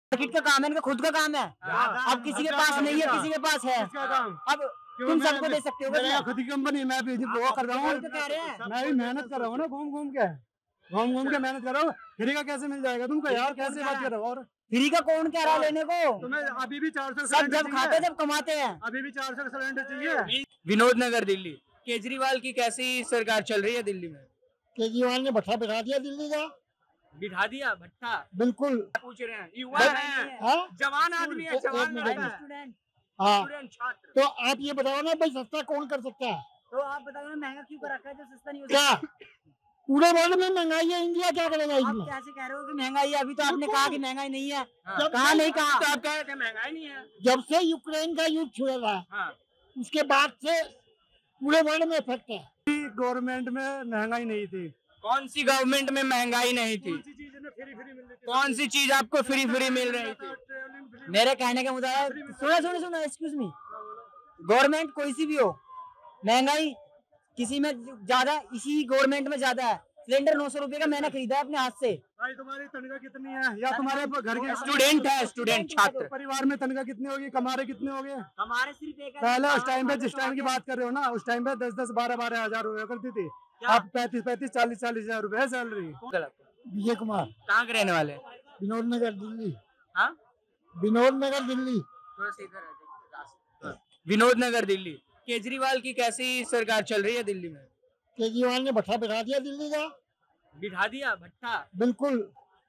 Market का काम है, इनका खुद का काम है। अब किसी के पास नहीं है, किसी के पास है। अब तुम सबको दे सकते हो। मेरा खुद की कंपनी, मैं भी वो कर रहा हूँ, कह रहे हैं मैं भी मेहनत कर रहा हूँ ना, घूम घूम के मेहनत कर रहा हूँ। फ्री का कैसे मिल जाएगा तुमको यार, कैसे बात कर रहे हो? और फ्री का कौन कह रहा है लेने को? तुम्हें अभी भी 400 सब जब खाते जब कमाते हैं। अभी भी 400 सिलेंडर चाहिए। विनोद नगर दिल्ली, केजरीवाल की कैसी सरकार चल रही है दिल्ली में? केजरीवाल ने भट्टा बिठा दिया दिल्ली का, बिठा दिया भट्टा। बिल्कुल। पूछ रहे हैं, युवा है, जवान आदमी है, जवान लड़का है, स्टूडेंट। हाँ, स्टूडेंट छात्र। तो आप ये बताओ ना भाई, सस्ता कौन कर सकता है? तो आप बताओ ना, महंगा क्यों कर रखा है जो सस्ता नहीं हो क्या सकता? पूरे वर्ल्ड में महंगाई है, इंडिया क्या करेगा आप इसमें? कैसे कह रहे हो कि महंगाई है? अभी तो आपने कहा कि महंगाई नहीं है। हाँ। कहा नहीं कहा? तो आप कह रहे थे महंगाई नहीं है। जब से यूक्रेन का युद्ध छुड़ा था, हाँ। उसके बाद से पूरे वर्ल्ड में इफेक्ट है। गवर्नमेंट में महंगाई नहीं थी। कौन सी गवर्नमेंट में महंगाई नहीं थी? कौन सी चीज आपको फ्री फ्री मिल रही थी? मेरे कहने के मुताबिक सुनो एक्सक्यूज मी, गवर्नमेंट कोई सी भी हो, महंगाई किसी में ज्यादा, इसी गवर्नमेंट में ज्यादा है। सिलेंडर 900 रुपए का मैंने खरीदा है अपने हाथ से। भाई तुम्हारी तनख्वाह कितनी है, या तुम्हारे घर के स्टूडेंट है, स्टूडेंट छात्र। परिवार में तनख्वाह कितनी होगी, कमारे कितने होगे? हमारे सिर्फ एक पहले उस टाइम पे, जिस टाइम की बात कर रहे हो ना, उस टाइम पे 10-10, 12-12 हजार रुपए करती थी। अब 35-35, 40-40 हजार रुपए है सैलरी। विजय कुमार। कहाँ के रहने वाले? विनोद नगर दिल्ली। हाँ, विनोद नगर दिल्ली। थोड़ा सा इधर आ जाइए। विनोद नगर दिल्ली, केजरीवाल की कैसी सरकार चल रही है दिल्ली में? केजरीवाल ने भट्टा बिठा दिया दिल्ली का, बिठा दिया भट्टा। बिल्कुल।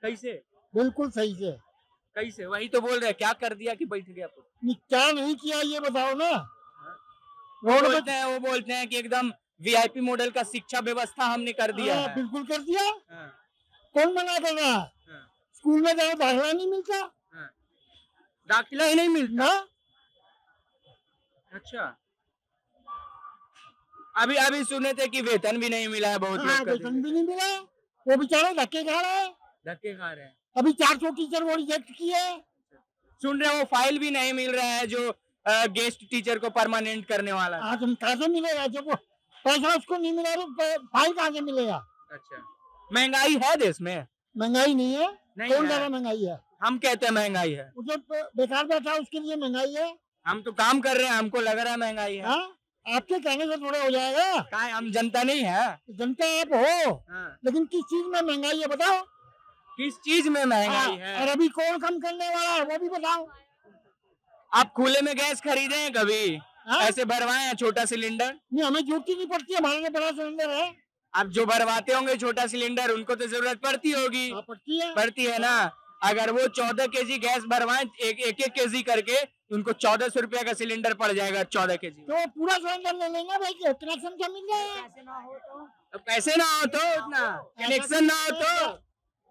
कैसे? बिल्कुल सही से। कैसे? वही तो बोल रहे हैं, क्या कर दिया कि बैठ गया? क्या नहीं किया ये बताओ ना। वो बोलते हैं कि एकदम वीआईपी मॉडल का शिक्षा व्यवस्था हमने कर दिया है। बिल्कुल कर दिया। हाँ। कौन मना कर रहा है? हाँ। स्कूल में जाओ, दाखिला नहीं मिलता। हाँ। दाखिला ही नहीं मिलता ना। अच्छा, अभी अभी सुने थे कि वेतन भी नहीं मिला है बहुत लोग का। वेतन भी नहीं मिला, वो बेचारे धक्के खा रहे हैं। धक्के खा रहे हैं। अभी 400 टीचर वो रिजेक्ट किए। सुन रहे हो फाइल भी नहीं मिल रहा है जो गेस्ट टीचर को परमानेंट करने वाला। आज हम कहाँ से मिलेगा, जब वो पैसा उसको नहीं मिला तो फाइल कहाँ से मिलेगा? अच्छा, महंगाई है देश में? महंगाई नहीं है। कौन है। ज्यादा महंगाई है? हम कहते हैं महंगाई है। जो बेकार बैठा है उसके लिए महंगाई है। हम तो काम कर रहे हैं, हमको लग रहा है महंगाई है। हाँ? आपके कहने से थोड़ा हो जाएगा। क्या हम जनता नहीं है? जनता आप हो। हाँ। लेकिन किस चीज में महंगाई है बताओ? किस चीज में महंगाई है? और अभी कौन कम करने वाला है वो भी बताओ। आप खुले में गैस खरीदे हैं कभी? ऐसे भरवाए हैं छोटा सिलेंडर? नहीं, हमें जरूरत नहीं पड़ती, हमारे लिए बड़ा सिलेंडर है। अब जो भरवाते होंगे छोटा सिलेंडर, उनको तो जरूरत पड़ती होगी। पड़ती है ना। अगर वो 14 केजी गैस भरवाएं एक केजी करके, उनको 1400 रुपया का सिलेंडर पड़ जाएगा। 14 केजी तो पूरा सिलेंडर ले लेंगे भाई, कनेक्शन क्या मिल जाएगा? पैसे ना हो तो इतना, कनेक्शन ना हो तो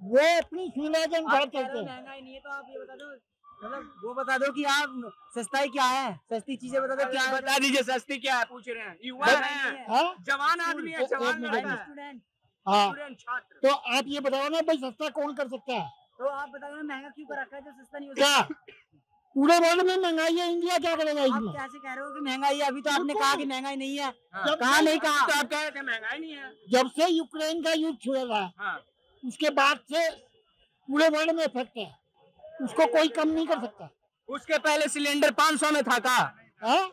वो अपनी सुविधा के अनुसार चलते हैं। महंगाई नहीं है तो आप ये बता दो, मतलब वो बता दो कि आप सस्ताई क्या है, सस्ती चीजें बता दो क्या है। बता दीजिए सस्ती क्या है, पूछ रहे हैं। युवा है, जवान आदमी है, जवान लड़का है, स्टूडेंट। हाँ, स्टूडेंट छात्र। तो आप ये बताओ ना भाई, सस्ता कौन कर सकता है? तो आप बताओ ना, महंगा क्यों कर रखा है जो सस्ता नहीं हो क्या सकता? पूरे वर्ल्ड में महंगाई है, इंडिया क्या करेगा आप इसमें? कैसे कह रहे हो कि महंगाई है? अभी तो आपने कहा कि महंगाई नहीं है। कहा नहीं कहा? तो आप कह रहे थे महंगाई नहीं है। जब से यूक्रेन का युद्ध छुड़ा था, हाँ। उसके बाद से पूरे वर्ल्ड में इफेक्ट है, उसको कोई कम नहीं कर सकता। उसके पहले सिलेंडर 500 में था का? हाँ?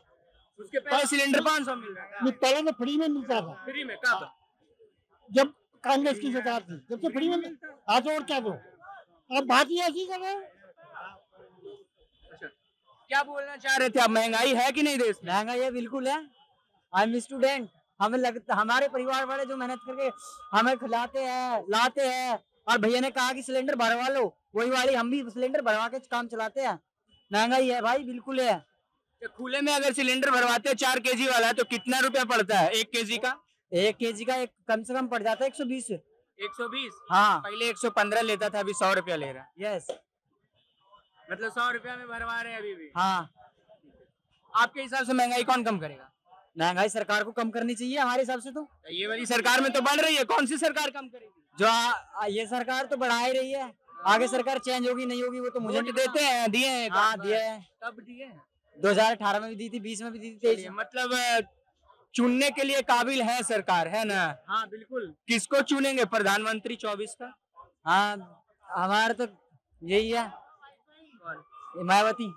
उसके पहले सिलेंडर 500 मिल रहा था। नहीं, पहले तो फ्री में मिलता था। फ्री में कब? जब कांग्रेस की सरकार थी, जब से फ्री में। आज और क्या दो, अब बात ही ऐसी कर रहे हैं। अच्छा, क्या बोलना चाह रहे थे आप? महंगाई है कि नहीं देश में? महंगाई है, बिल्कुल है। आई एम स्टूडेंट, हमें लगता, हमारे परिवार वाले जो मेहनत करके हमें खिलाते हैं, लाते हैं, और भैया ने कहा कि सिलेंडर भरवा लो, वही वाली हम भी सिलेंडर भरवा के काम चलाते हैं। महंगाई है भाई, बिल्कुल है। तो खुले में अगर सिलेंडर भरवाते हैं 4 केजी वाला, तो कितना रुपया पड़ता है 1 केजी का? 1 केजी का कम से कम पड़ जाता है 120। 120? हाँ, पहले 115 लेता था, अभी 100 रुपया ले रहा है। यस, मतलब 100 रुपया में भरवा रहे हैं अभी भी। हाँ। आपके हिसाब से महंगाई कौन कम करेगा? महंगाई सरकार को कम करनी चाहिए हमारे हिसाब से। तो ये वाली सरकार में तो बढ़ रही है, कौन सी सरकार कम करेगी? जो ये सरकार तो बढ़ा ही रही है, आगे सरकार चेंज होगी नहीं होगी वो तो मुझे वोट देते हैं, दिए हैं? हाँ, दिए हैं। कब दिए हैं? 2018 में भी दी थी, 20 में भी दी थी, 23 में। मतलब चुनने के लिए काबिल है सरकार, है ना? हाँ, बिल्कुल। किसको चुनेंगे प्रधानमंत्री 24 का? हाँ, हमारा तो यही है। मायावती।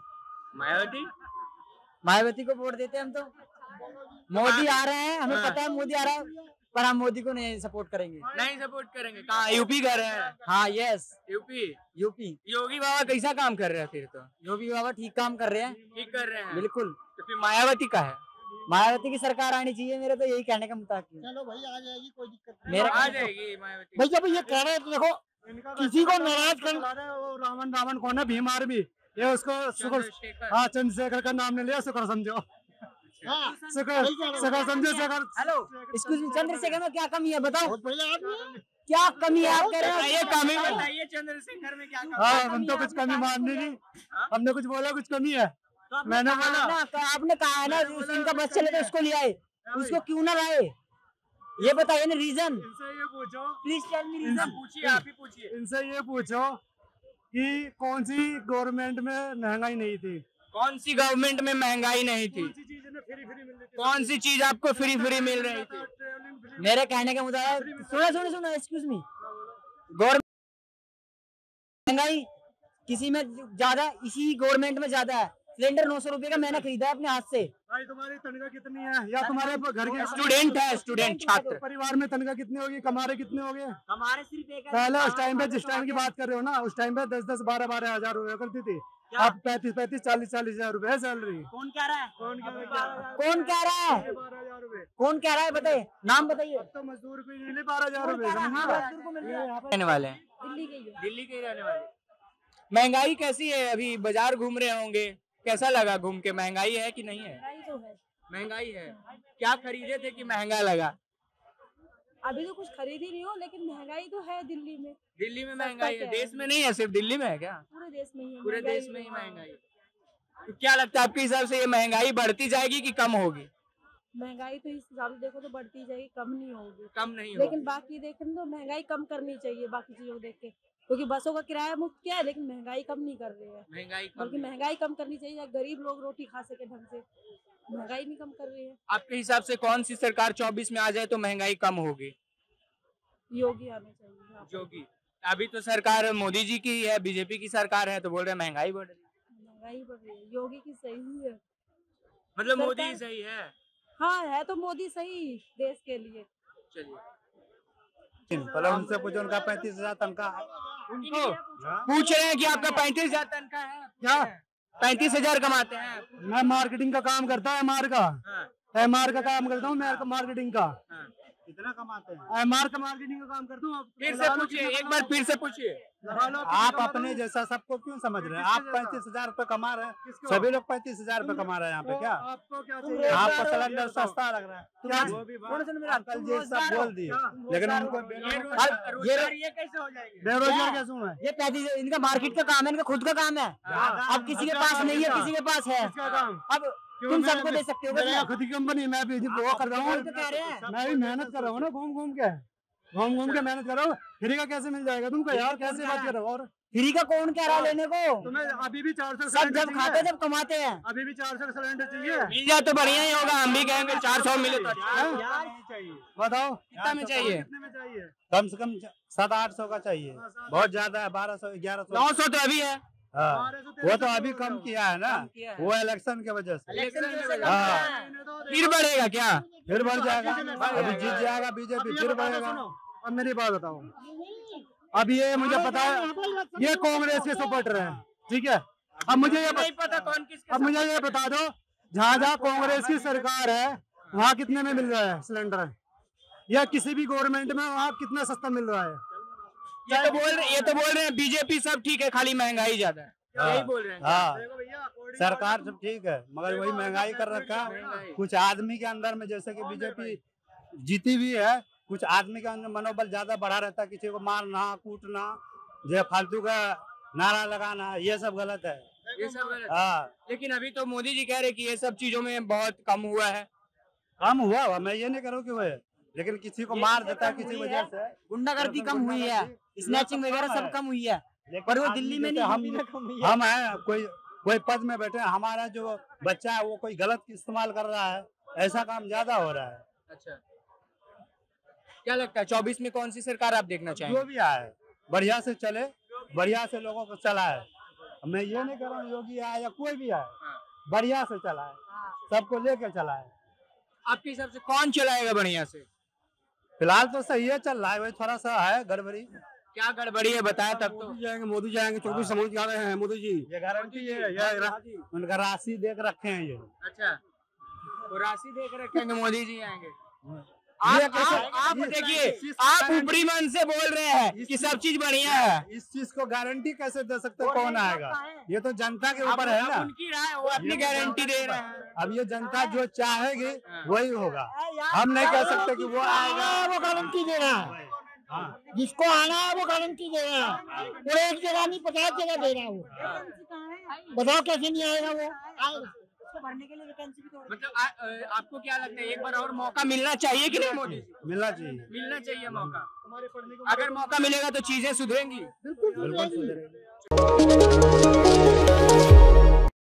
मायावती मायावती को वोट देते हैं हम तो। मोदी आ रहे हैं, हमें हाँ। पता है मोदी आ रहा है, पर हम मोदी को नहीं सपोर्ट करेंगे। नहीं सपोर्ट करेंगे। कहाँ यूपी कर रहे हैं? हाँ यस, यूपी यूपी। योगी बाबा कैसा काम कर रहे हैं फिर तो? योगी बाबा ठीक काम कर रहे हैं, ठीक कर रहे हैं। बिल्कुल। तो फिर मायावती का है? मायावती की सरकार आनी चाहिए, मेरे तो यही कहने का मुताबिक। चलो भाई आ जाएगी, कोई दिक्कत मेरा आ जाएगी मायावती। भाई जब ये कह रहे हैं तो देखो किसी को नाराज कर वो रावण कौन है, भीम आर्मी, ये उसको शुक्र, चंद्रशेखर। हाँ चंद्रशेखर का नाम ले लिया, शुक्र समझो। शुक्र शुक्र समझो, शुक्र। हेलो एक्सक्यूज मी, चंद्रशेखर में क्या कमी है बताओ, बहुत बढ़िया आदमी है। क्या कमी है आप कह रहे बताइए, हो? कमी बताइए चंद्रशेखर में क्या कमी हाँ है? हम तो कुछ कमी माननी नहीं, हमने कुछ बोला कुछ कमी है। तो आपने मैंने कहा बोला ना, आपने कहा है ना इनका बस चले तो उसको ले आए, उसको क्यों ना लाए, ये बताइए ना रीजन, इनसे ये पूछो, प्लीज टेल मी आप रीजन। पूछिए, आप ही पूछिए। इनसे ये पूछो कि कौन सी गवर्नमेंट में महंगाई नहीं थी, कौन सी गवर्नमेंट में महंगाई नहीं थी? कौन सी चीज फ्री फ्री मिल रही थी, कौन सी चीज आपको फ्री फ्री मिल रही थी? Travelling free. मेरे कहने के मुताबिक सुनो एक्सक्यूज मी, गवर्नमेंट महंगाई किसी में ज्यादा, इसी गवर्नमेंट में ज्यादा है। सिलेंडर 900 रुपए का मैंने खरीदा है अपने हाथ से। भाई तुम्हारी तनख्वाह कितनी है, या तुम्हारे घर के स्टूडेंट है, स्टूडेंट छात्र। परिवार में तनख्वाह कितनी होगी, कमा रहे कितने हो गए? हमारे सिर्फ एक पहले उस टाइम पे, जिस टाइम की बात कर रहे हो ना, उस टाइम पे 10-10 12-12 हजार रुपए करती थी, अब 35-35 40-40 हजार रुपए है सैलरी। कौन कह रहा है, कौन कह रहा है? कौन कह रहा है, 12,000 रुपए। कौन कह रहा है, बताइए नाम बताइए। अब तो मजदूर को नहीं 12,000 रुपए। मजदूर को मिल रहा है। रहने वाले हैं, दिल्ली के ही है। दिल्ली के ही रहने वाले। महंगाई कैसी है? अभी बाजार घूम रहे होंगे, कैसा लगा घूम के? महंगाई है कि नहीं है? महंगाई तो है। महंगाई है। क्या खरीदे थे कि महंगा लगा? अभी तो कुछ खरीद ही नहीं हो, लेकिन महंगाई तो है दिल्ली में, दिल्ली में सस्ता महंगाई है, क्या है? देश में नहीं है, सिर्फ दिल्ली में है क्या? पूरे देश में ही है पूरे महंगाई। देश में ही महंगाई है। तो क्या लगता है आपके हिसाब से ये महंगाई बढ़ती जाएगी कि कम होगी? महंगाई तो इस हिसाब से देखो तो बढ़ती जाएगी, कम नहीं होगी। कम नहीं लेकिन होगी। बाकी देखें तो महंगाई कम करनी चाहिए, बाकी चीजों को देख के, क्योंकि बसों का किराया मुफ्त क्या है, लेकिन महंगाई कम नहीं कर रही है। महंगाई कम बल्कि नहीं। महंगाई कम करनी चाहिए, गरीब लोग रोटी खा सके ढंग से, महंगाई नहीं कम कर रही है। आपके हिसाब से कौन सी सरकार 24 में आ जाए तो महंगाई कम होगी? योगी आने चाहिए यहाँ पे। जोगी। अभी तो सरकार मोदी जी की है, बीजेपी की सरकार है, तो बोल रहे हैं महंगाई बढ़ रही है। महंगाई बढ़ रही है, योगी की सही है। मतलब मोदी सरकार- ही सही है। हाँ है तो मोदी सही देश के लिए। चलिए, पहले उनसे पूछो, उनका 35,000 तनख्वाह। उनको पूछ रहे हैं कि आपका 35,000 तनख्वाह है? क्या? 35,000 कमाते हैं? मैं मार्केटिंग का काम करता है, एमआर का, हाँ, एमआर का काम करता हूँ मैं, मार्केटिंग का। हाँ। कितना कमाते हैं? एमआर का मार्केटिंग का काम करता हूँ। फिर से पूछिए, एक बार फिर से पूछिए। आप अपने जैसा सबको क्यों समझ रहे हैं? आप 35,000 रुपए कमा रहे हैं, सभी लोग 35,000 रुपए कमा रहे हैं यहाँ पे। क्या आपको क्या चाहिए? आपको सिलेंडर सस्ता लग रहा है? क्या? वो भी बात अंकल जी सब बोल दिए, लेकिन उनको रोजगार ये कैसे हो जाएंगे? बेरोजगार कैसे हुए? ये 35 इनका मार्केट का काम है, इनका खुद का काम है। अब किसी के पास नहीं है, किसी के पास है। किसका काम? अब तुम सबको दे सकते हो मेरा क्या? खुद की कंपनी, मैं भी वो कर रहा वही तो कह रहे हूँ, हैं। मैं भी मेहनत कर रहा हूँ ना, घूम घूम के मेहनत कर रहा हूँ। फ्री का कैसे मिल जाएगा तुमको यार? कैसे बात कर रहे हो? और फ्री का कौन कह रहा है लेने को? तुम्हें अभी भी 400 सब जब खाते जब कमाते हैं। अभी भी 400 सिलेंडर चाहिए? मिल जाए तो बढ़िया ही होगा, हम भी कहेंगे 400 मिले तो अच्छा। बताओ कितना में चाहिए? कितने में चाहिए? कम से कम 700-800 का चाहिए, बहुत ज्यादा है, 1200-1100। 900 तो अभी है। हाँ, वो तो अभी कम किया है ना, किया है। वो इलेक्शन की वजह से। इलेक्शन की वजह से हाँ। कम है। फिर बढ़ेगा क्या? फिर बढ़ जाएगा, अभी जीत जाएगा बीजेपी, फिर बढ़ेगा। अब मेरी बात बताओ, अब ये मुझे पता है ये कांग्रेस के सपोर्टर हैं, ठीक है? अब मुझे ये नहीं पता कौन किसके अब मुझे ये बता दो, जहाँ जहाँ कांग्रेस की सरकार है वहाँ कितने में मिल रहा है सिलेंडर, या किसी भी गवर्नमेंट में वहाँ कितना सस्ता मिल रहा है? ये तो बोल रहे हैं बीजेपी सब ठीक है, खाली महंगाई ज्यादा है, यही बोल रहे हैं। हाँ, सरकार सब ठीक है, मगर वही महंगाई कर रखा है। महंगाई। कुछ आदमी के अंदर में, जैसे कि बीजेपी जीती भी है, कुछ आदमी का अंदर मनोबल ज्यादा बढ़ा रहता है, किसी को मारना कूटना, जो फालतू का नारा लगाना, ये सब गलत है। ये सब गलत है। हाँ, लेकिन अभी तो मोदी जी कह रहे कि ये सब चीजों में बहुत कम हुआ है। कम हुआ, मैं ये नहीं कह रहा हूँ कि हुए, लेकिन किसी को मार देता है किसी वजह से। गुंडागर्दी कम हुई है, स्नैचिंग वगैरह सब कम हुई है, पर वो दिल्ली में नहीं, यूपी में कम हुई है। हम हैं, कोई पद में बैठे हैं, हमारा जो बच्चा है वो कोई गलत इस्तेमाल कर रहा है, ऐसा काम ज्यादा हो रहा है। अच्छा, क्या लगता है 24 में कौन सी सरकार आप देखना जो चाहेंगे? भी आए बढ़िया से चले, बढ़िया से लोगों को चलाए। मैं ये नहीं कह रहा हूँ योगी आए या कोई भी आए, बढ़िया से चलाए, सबको लेके चलाए। आपके हिसाब से कौन चलाएगा बढ़िया से? फिलहाल तो सही है, चल रहा है, वही थोड़ा सा है गड़बड़ी। क्या गड़बड़ी है बताया तब तो। मोदी जाएंगे 24 समझ जा रहे हैं मोदी जी, ये गारंटी है, ये उनका राशि देख रखे हैं ये। अच्छा, तो राशि देख रखेंगे मोदी जी आएंगे। आप देखिए, आप ऊपरी मन से बोल रहे हैं कि सब चीज बढ़िया है, इस चीज को गारंटी कैसे दे सकते हैं कौन आएगा? ये तो जनता के ऊपर है ना, उनकी राय, वो अपनी गारंटी दे रहे हैं। अब ये जनता जो चाहेगी वही होगा, हम नहीं कह सकते कि वो आएगा। वो गारंटी दे रहा है, जिसको आना है वो गारंटी दे रहा है, वो एक जगह नहीं 50 जगह दे रहा है। वो बताओ कैसे नहीं आएगा? वो आएगा भरने के लिए वैकेंसी भी थोड़ी। मतलब आपको क्या लगता है एक बार और मौका मिलना चाहिए कि नहीं मोदी जी? मिलना चाहिए, मिलना चाहिए मौका। अगर मौका मिलेगा तो चीजें सुधरेंगी। बिल्कुल बिल्कुल सुधरेगी।